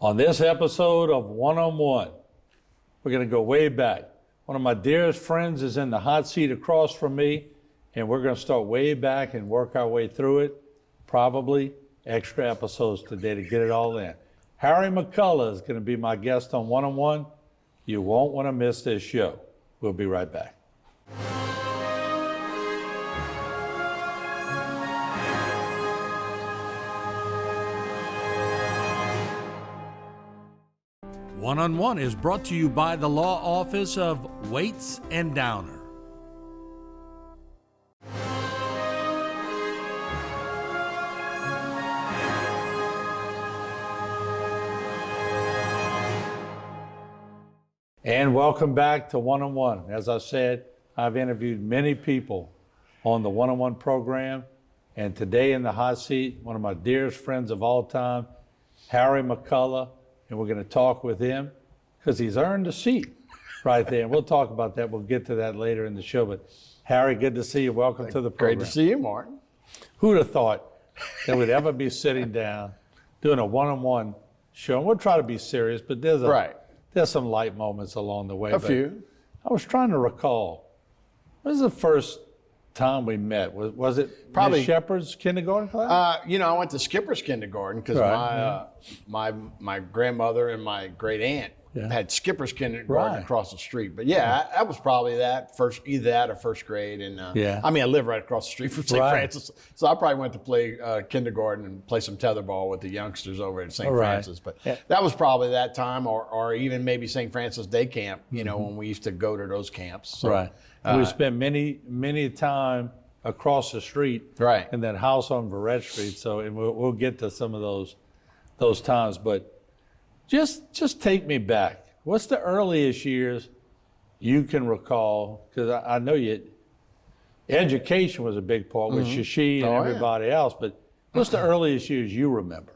On this episode of One-on-One, we're going to go way back. One of my dearest friends is in the hot seat across from me, and we're going to start way back and work our way through it. Probably extra episodes today to get it all in. Harry McCulla is going to be my guest on One-on-One. You won't want to miss this show. We'll be right back. One-on-One is brought to you by the Law Office of Waits and Downer. And welcome back to One-on-One. As I said, I've interviewed many people on the One-on-One program, and today in the hot seat, one of my dearest friends of all time, Harry McCulla. And we're going to talk with him because he's earned a seat right there. And we'll talk about that. We'll get to that later in the show. But Harry, good to see you. Welcome to the program. Great to see you, Martin. Who'd have thought that we'd ever be sitting down doing a one-on-one show? And we'll try to be serious, but there's some light moments along the way. A few. I was trying to recall. When was the first time we met? Was it probably Ms. Shepard's kindergarten class? I went to Skipper's kindergarten because my grandmother and my great aunt had Skipper's kindergarten across the street. But that was probably either that or first grade. And I live right across the street from St. Francis, so I probably went to play kindergarten and play some tetherball with the youngsters over at St. Francis. But that was probably that time, or even maybe St. Francis Day Camp. When we used to go to those camps. So, we spent many time across the street in that house on Verrett Street. So and we'll get to some of those times. But just take me back. What's the earliest years you can recall? Because I know education was a big part with Shashi and everybody else. But what's the earliest years you remember?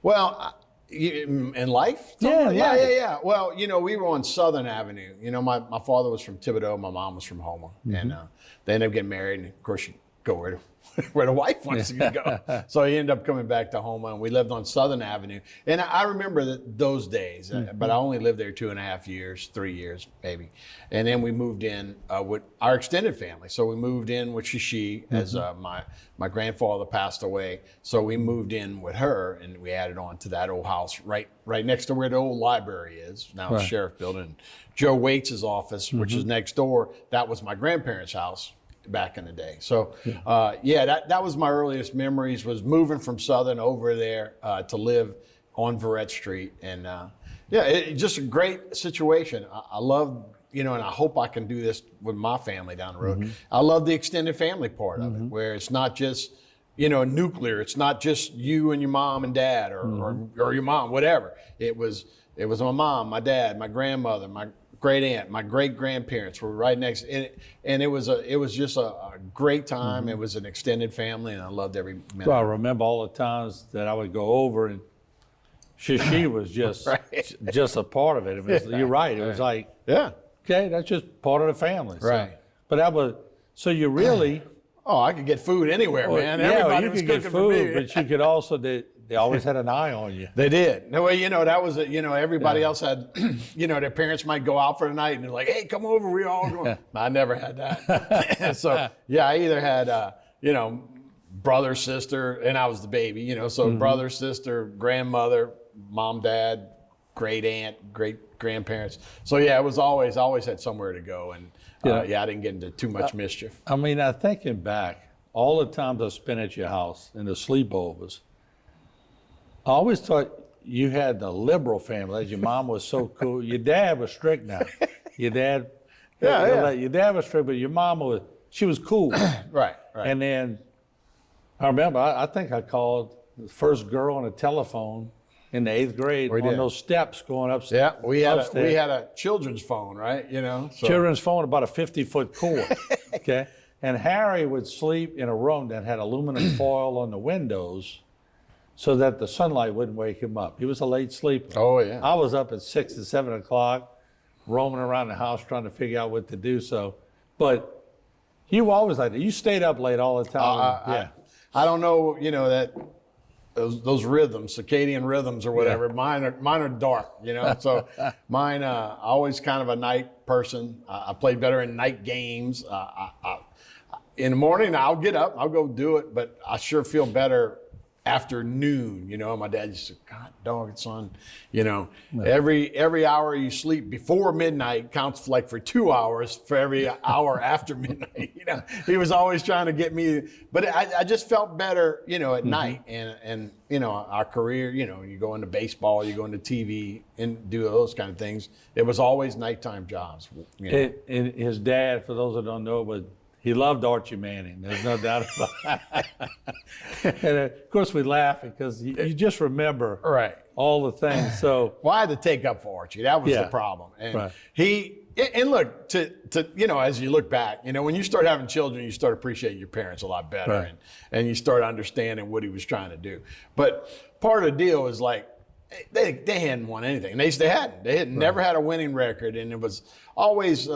Well, in life? Yeah. Well, we were on Southern Avenue. My father was from Thibodeau. My mom was from Houma. And they ended up getting married. And, of course, you go where the wife wants you to go. So he ended up coming back to Houma, and we lived on Southern Avenue. And I remember those days, but I only lived there 2.5 years, 3 years maybe. And then we moved in with our extended family. So we moved in with Shashi as my grandfather passed away. So we moved in with her, and we added on to that old house right next to where the old library is. Now it's Sheriff Building. Joe Waits' office, which is next door, that was my grandparents' house back in the day. So that was my earliest memories, was moving from Southern over there to live on Verrett Street. And just a great situation. I love, and I hope I can do this with my family down the road. I love the extended family part of it, where it's not just nuclear. It's not just you and your mom and dad or your mom, whatever. It was my mom, my dad, my grandmother, my great aunt, my great grandparents were right next, and it was just a great time. It was an extended family, and I loved every minute. Well, I remember all the times that I would go over, and Shashi was just just a part of it. You're right. It was like, okay, that's just part of the family. Right. So, but that was so you really. Oh, I could get food anywhere, man. Everybody was cooking for me. But you could also, they always had an eye on you. They did. No way, that was, everybody else had, their parents might go out for the night and they're like, hey, come over, we all going. I never had that. So, I either had, brother, sister, and I was the baby, so brother, sister, grandmother, mom, dad, great aunt, great grandparents. So, it was always had somewhere to go. And, I didn't get into too much mischief. I'm thinking back, all the times I spent at your house and the sleepovers, I always thought you had the liberal family. Your mom was so cool. Your dad was strict now. Your dad, your dad was strict, but your mom she was cool. Right. And then I remember, I think I called the first girl on the telephone in the 8th grade on those steps going upstairs. Yeah, we had a children's phone, right? So. Children's phone, about a 50-foot cord. Okay, and Harry would sleep in a room that had aluminum foil on the windows, so that the sunlight wouldn't wake him up. He was a late sleeper. Oh yeah. I was up at 6 and 7 o'clock, roaming around the house trying to figure out what to do. So, but you were always like that. You stayed up late all the time. I don't know, that those rhythms, circadian rhythms or whatever. Yeah. Mine are dark, you know. So mine, always kind of a night person. I play better in night games. In the morning, I'll get up, I'll go do it, but I sure feel better afternoon. You know, my dad used to, God dog, son, you know, every hour you sleep before midnight counts like for 2 hours for every hour after midnight. You know, he was always trying to get me, but I just felt better, you know, at night. And, you know, our career, you know, you go into baseball, you go into TV and do those kind of things. It was always nighttime jobs. You know? And his dad, for those that don't know, but he loved Archie Manning. There's no doubt about it. And of course, we laugh because you just remember all the things. So, well, I had to take up for Archie. That was the problem. And and look, to you know, as you look back, you know, when you start having children, you start appreciating your parents a lot better, and you start understanding what he was trying to do. But part of the deal is like they hadn't won anything. They had never had a winning record, and it was always.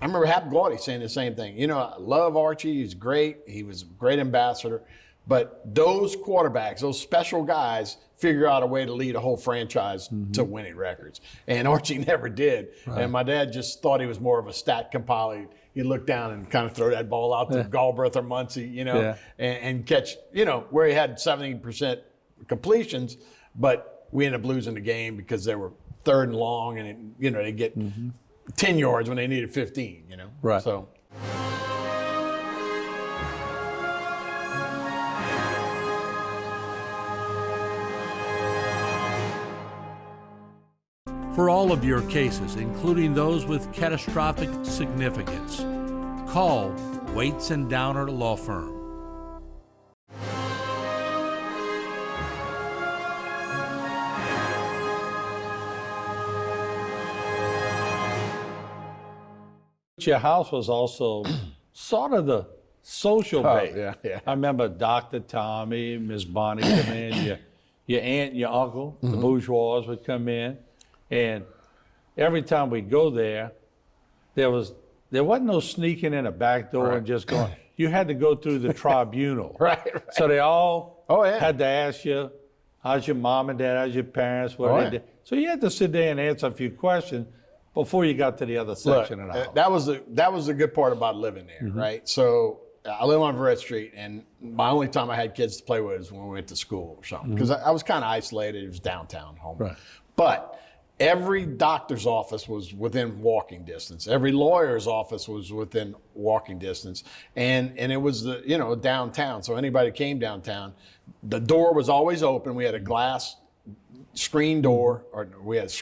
I remember Hap Gaudy saying the same thing. You know, I love Archie. He's great. He was a great ambassador. But those quarterbacks, those special guys, figure out a way to lead a whole franchise to winning records. And Archie never did. And my dad just thought he was more of a stat compiler. He'd look down and kind of throw that ball out to Galbraith or Muncie, you know, and catch, you know, where he had 70% completions. But we ended up losing the game because they were third and long, and, you know, they get 10 yards when they needed 15, you know? Right. So. For all of your cases, including those with catastrophic significance, call Waits and Downer Law Firm. Your house was also sort of the social base. Yeah. I remember Dr. Tommy, Miss Bonnie come in, your aunt and your uncle, the bourgeois would come in. And every time we go there, there wasn't no sneaking in a back door and just going. You had to go through the tribunal. Right. So they all had to ask you, how's your mom and dad, how's your parents, what they did. So you had to sit there and answer a few questions before you got to the other section of the house. That was the good part about living there, right? So I live on Verrett Street, and my only time I had kids to play with was when we went to school or something, because I was kind of isolated. It was downtown Houma. Right. But every doctor's office was within walking distance. Every lawyer's office was within walking distance, and it was downtown. So anybody came downtown, the door was always open. We had a glass screen door, or we had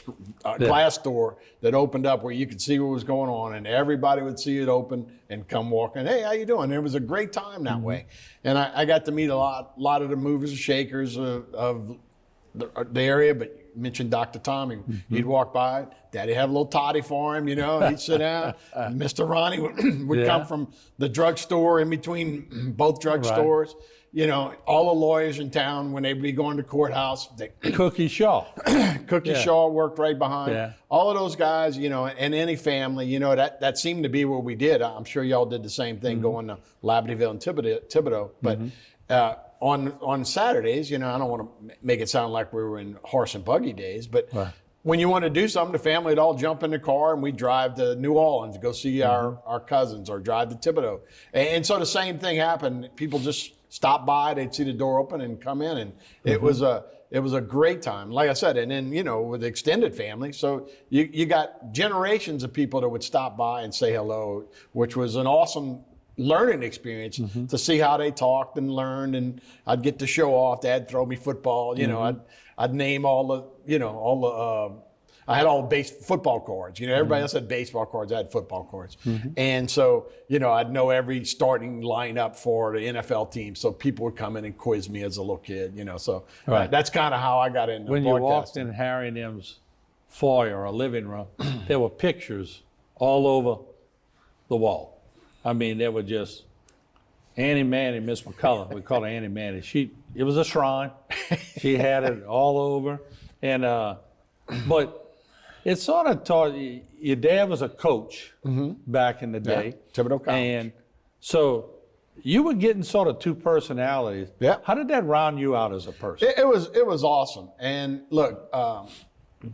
a glass door that opened up where you could see what was going on, and everybody would see it open and come walking. Hey, how you doing? And it was a great time that way, and I got to meet a lot of the movers and shakers of the area. But you mentioned Dr. Tommy. He'd walk by. Daddy had a little toddy for him, you know. He'd sit down. Mr. Ronnie would come from the drugstore in between both drugstores. You know, all the lawyers in town, when they'd be going to courthouse, Cookie Shaw. Shaw worked right behind. Yeah. All of those guys, you know, and any family, you know, that seemed to be what we did. I'm sure y'all did the same thing going to Labadeville and Thibodaux. But on Saturdays, you know, I don't want to make it sound like we were in horse and buggy days, but when you want to do something, the family would all jump in the car and we'd drive to New Orleans to go see our cousins, or drive to Thibodaux. And so the same thing happened. People just stop by, they'd see the door open and come in, and it was a great time. Like I said, and then, you know, with extended family, so you got generations of people that would stop by and say hello, which was an awesome learning experience to see how they talked and learned. And I'd get to show off. Dad throw me football, you know, I'd name I had all base football cards. You know, everybody else had baseball cards. I had football cards. And so, you know, I'd know every starting lineup for the NFL team. So people would come in and quiz me as a little kid, you know. So that's kind of how I got into When broadcasting. you walked in Harry and M's foyer or living room, there were pictures all over the wall. I mean, there were just Annie Manny, Miss McCulla. We call her Annie Manny. It was a shrine. She had it all over. And but it sort of taught you, your dad was a coach back in the day. Thibodaux College. And so you were getting sort of two personalities. Yeah. How did that round you out as a person? It was awesome. And look,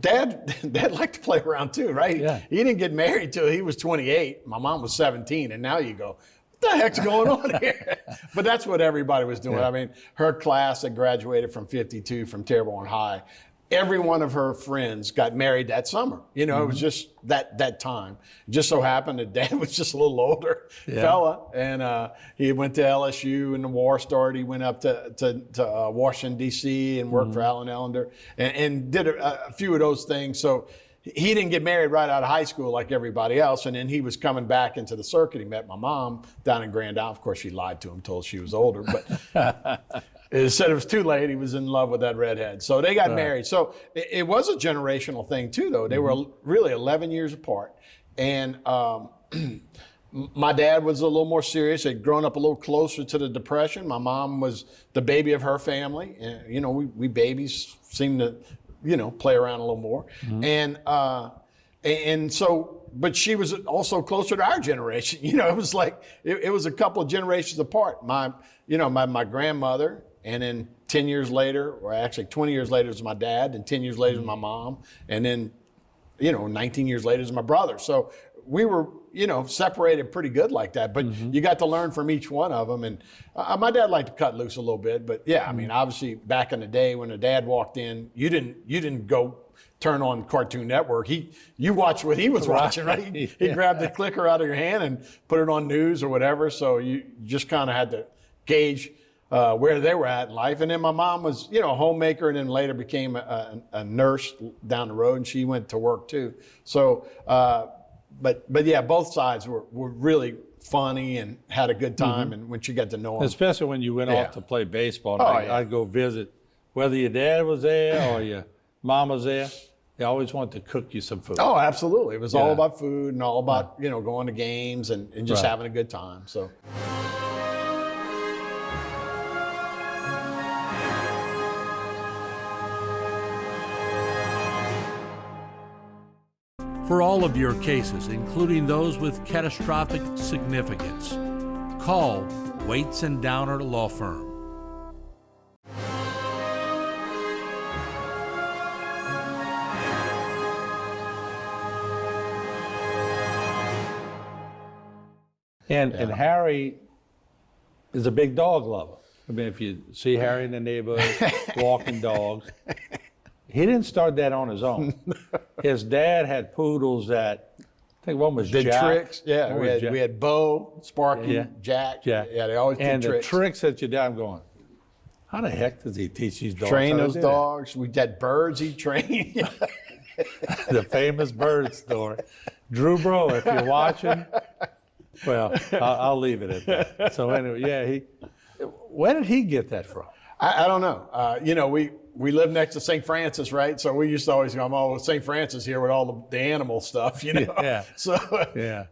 Dad liked to play around too, right? Yeah. He didn't get married till he was 28. My mom was 17, and now you go, what the heck's going on here? But that's what everybody was doing. Yeah. I mean, her class that graduated from 52 from Terrebonne High, every one of her friends got married that summer. You know, it was just that time. It just so happened that Dad was just a little older fella, and he went to LSU, and the war started. He went up to Washington, D.C. and worked for Allen Ellender and did a few of those things. So he didn't get married right out of high school like everybody else, and then he was coming back into the circuit. He met my mom down in Grand Isle. Of course, she lied to him, told she was older, but it said it was too late. He was in love with that redhead. So they got married. So it was a generational thing too, though. They were really 11 years apart. And my dad was a little more serious. They'd grown up a little closer to the Depression. My mom was the baby of her family. And, you know, we babies seem to, you know, play around a little more. And so, but she was also closer to our generation. You know, it was like, it was a couple of generations apart. My grandmother, and then 10 years later, or actually 20 years later is my dad, and 10 years later is my mom, and then, you know, 19 years later is my brother. So we were, you know, separated pretty good like that, but you got to learn from each one of them. And my dad liked to cut loose a little bit, but yeah, I mean, obviously back in the day when a dad walked in, you didn't go turn on Cartoon Network. You watched what he was watching, right? He grabbed the clicker out of your hand and put it on news or whatever. So you just kind of had to gauge where they were at in life. And then my mom was, you know, a homemaker, and then later became a nurse down the road, and she went to work too. So, but yeah, both sides were really funny and had a good time. And when you got to know them, Especially when you went off to play baseball. Oh, I'd go visit, whether your dad was there or your mom was there. They always wanted to cook you some food. Oh, absolutely. It was all about food and all about, you know, going to games and just having a good time. So. For all of your cases, including those with catastrophic significance, call Waits and Downer Law Firm. And Harry is a big dog lover. I mean, if you see Harry in the neighborhood walking dogs, he didn't start that on his own. His dad had poodles that, I think one was Did Jack. tricks. Yeah, we had Bo, Sparky, Jack. Jack. Yeah, they always and did tricks. And the tricks that your dad, I'm going, how the heck does he teach these dogs? Train how to those do that? dogs. We had birds he trained. The famous bird story. Drew Bro, if you're watching, well, I'll leave it at that. So anyway, where did he get that from? I don't know. You know, we live next to St. Francis, right? So we used to always go, oh, St. Francis here with all the animal stuff, you know? Yeah. So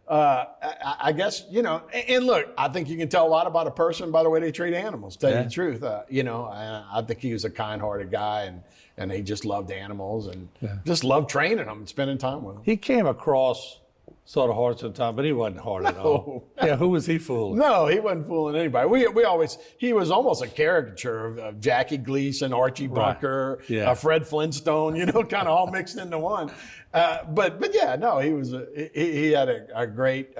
I guess, you know, and look, I think you can tell a lot about a person by the way they treat animals, tell you the truth. You know, I think he was a kind-hearted guy, and he just loved animals and just loved training them and spending time with them. He came across sort of hard sometimes, but he wasn't hard at all. Yeah, who was he fooling? No, he wasn't fooling anybody. He was almost a caricature of Jackie Gleason, Archie Bunker, Fred Flintstone, you know, kind of all mixed into one. But yeah, no, he had a great,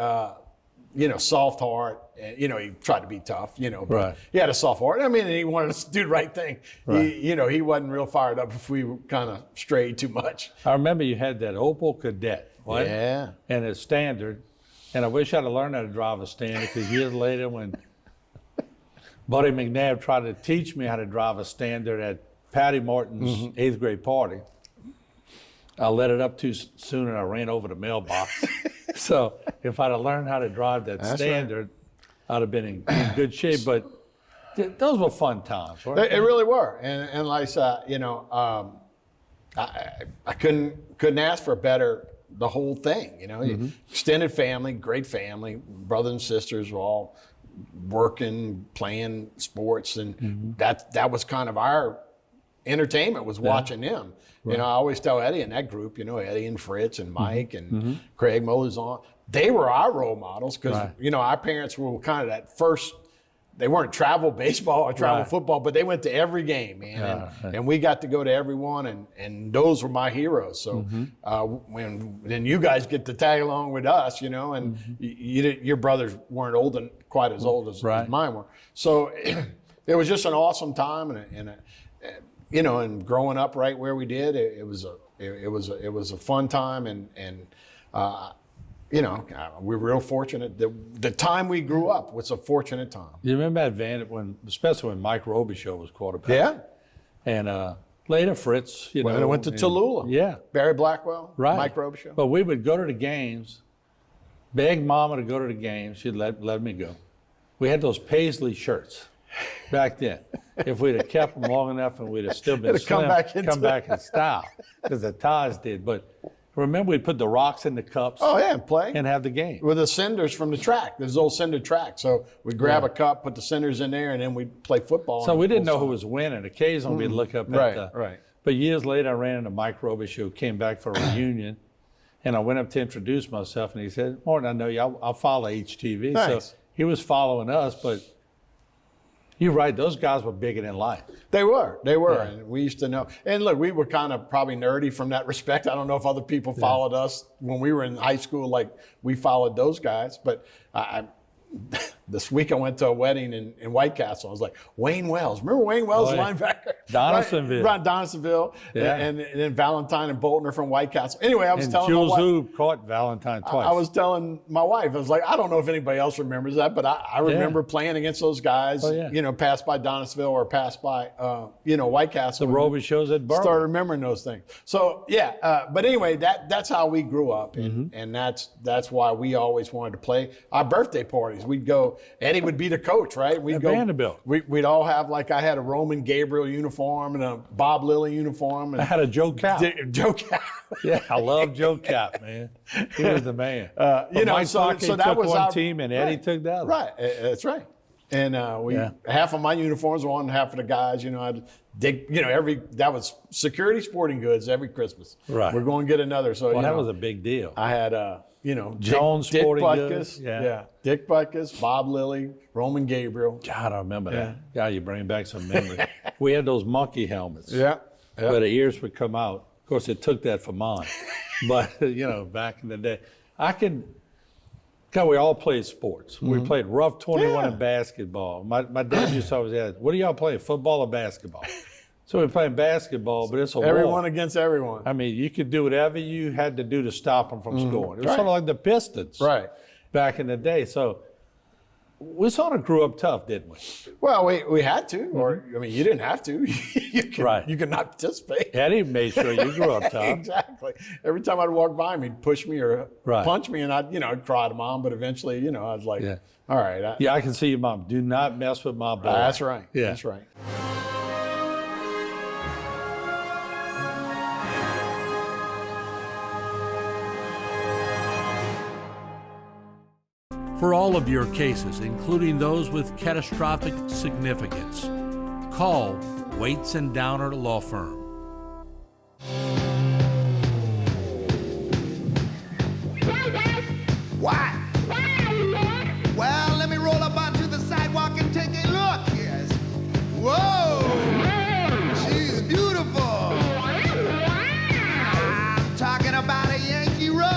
you know, soft heart. You know, he tried to be tough, you know, but he had a soft heart. I mean, he wanted us to do the right thing. Right. He wasn't real fired up if we kind of strayed too much. I remember you had that Opel Cadet. What? Yeah. And it's standard. And I wish I'd have learned how to drive a standard, because years later when Buddy McNabb tried to teach me how to drive a standard at Patty Martin's 8th grade party, I let it up too soon and I ran over the mailbox. So if I'd have learned how to drive that standard, I'd have been in good shape. But those were fun times, right? They really were. And like I said, you know, I couldn't ask for the whole thing, you know, extended family, great family, brothers and sisters were all working, playing sports, and that was kind of our entertainment, was watching them. Right. You know, I always tell Eddie in that group, you know, Eddie and Fritz and Mike and Craig Molizon, they were our role models, because you know, our parents were kind of that first they weren't travel baseball or travel Right. football, but they went to every game, man. And we got to go to every one, and those were my heroes. So when then you guys get to tag along with us, you know, and your brothers weren't quite as old as mine were. So it was just an awesome time, and you know, and growing up right where we did, it was a fun time, and you know, we're real fortunate. The time we grew up was a fortunate time. You remember that Van, especially when Mike Robichaud was quarterback? Yeah. And later Fritz, you know. And I went to Tallulah. Yeah. Barry Blackwell, Right. Mike Robichaud. But we would go to the games, beg Mama to go to the games. She'd let me go. We had those Paisley shirts back then. If we'd have kept them long enough and we'd have still been It'd slim, come back in style, because the ties did. But remember, we'd put the rocks in the cups Oh, yeah, and play. and have the game. With the cinders from the track. There's old cinder track. So we'd grab a cup, put the cinders in there, and then we'd play football. So we didn't know who was winning. Occasionally we'd look up at the... Right. But years later, I ran into Mike Robichaud, who came back for a reunion, and I went up to introduce myself, and he said, Morton, I know you. I'll follow HTV. Nice. So he was following us, but you're right. Those guys were bigger than life. They were. Yeah. And we used to know. And look, we were kind of probably nerdy from that respect. I don't know if other people followed us when we were in high school like we followed those guys. But this week I went to a wedding in White Castle. I was like, Wayne Wells. Remember Wayne Wells, linebacker? Donaldsonville. Right, Donaldsonville. Yeah. And then Valentine and Bolton are from White Castle. Anyway, I was And telling Jules my wife. Hoob caught Valentine twice. I was telling my wife, I was like, I don't know if anybody else remembers that, but I remember playing against those guys, you know, passed by Donaldsonville or passed by, you know, White Castle. The Robichauds at Burley. Started remembering those things. So, but anyway, that's how we grew up, and that's why we always wanted to play. Our birthday parties, we'd go, Eddie would be the coach, right? We'd At go, Vanderbilt. We'd all have, like, I had a Roman Gabriel uniform and a Bob Lilly uniform. And I had a Joe Cap. Joe Cap. Yeah, I love Joe Cap, man. He was the man. You know, Mike so Sake that took was one our team and Eddie took the other. Right, that's right. And half of my uniforms were on half of the guys. You know, I'd dig. You know, that was Security Sporting Goods every Christmas. Right. We're going to get another. So Well, that was a big deal. I had you know, Jones Dick Sporting Butkus, Goods, yeah. Dick Butkus, Bob Lilly, Roman Gabriel. God, I remember that. God, you bring back some memories. We had those monkey helmets. Yeah. Where the ears would come out. Of course, it took that for mine. But, you know, back in the day, we all played sports. We played rough 21 in basketball. My dad used to always ask, what do y'all play, football or basketball? So we're playing basketball, but it's a Everyone war. against everyone. I mean, you could do whatever you had to do to stop them from scoring. It was sort of like the Pistons back in the day. So we sort of grew up tough, didn't we? Well, we had to, or I mean, you didn't have to. You could not participate. Eddie made sure you grew up tough. Exactly. Every time I'd walk by him, he'd push me or punch me, and I'd cry to Mom. But eventually, you know, I was like, all right. I can see your mom. Do not mess with my boy. That's right. Yeah. That's right. For all of your cases, including those with catastrophic significance, call Waits and Downer Law Firm. Why? Why are you there? Well, let me roll up onto the sidewalk and take a look. Yes. Whoa! She's beautiful. I'm talking about a Yankee Rose.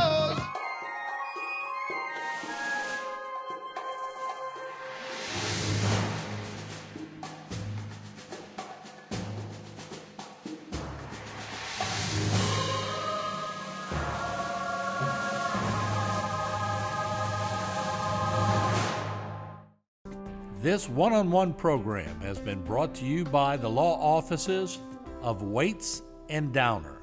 This one-on-one program has been brought to you by the law offices of Waits and Downer.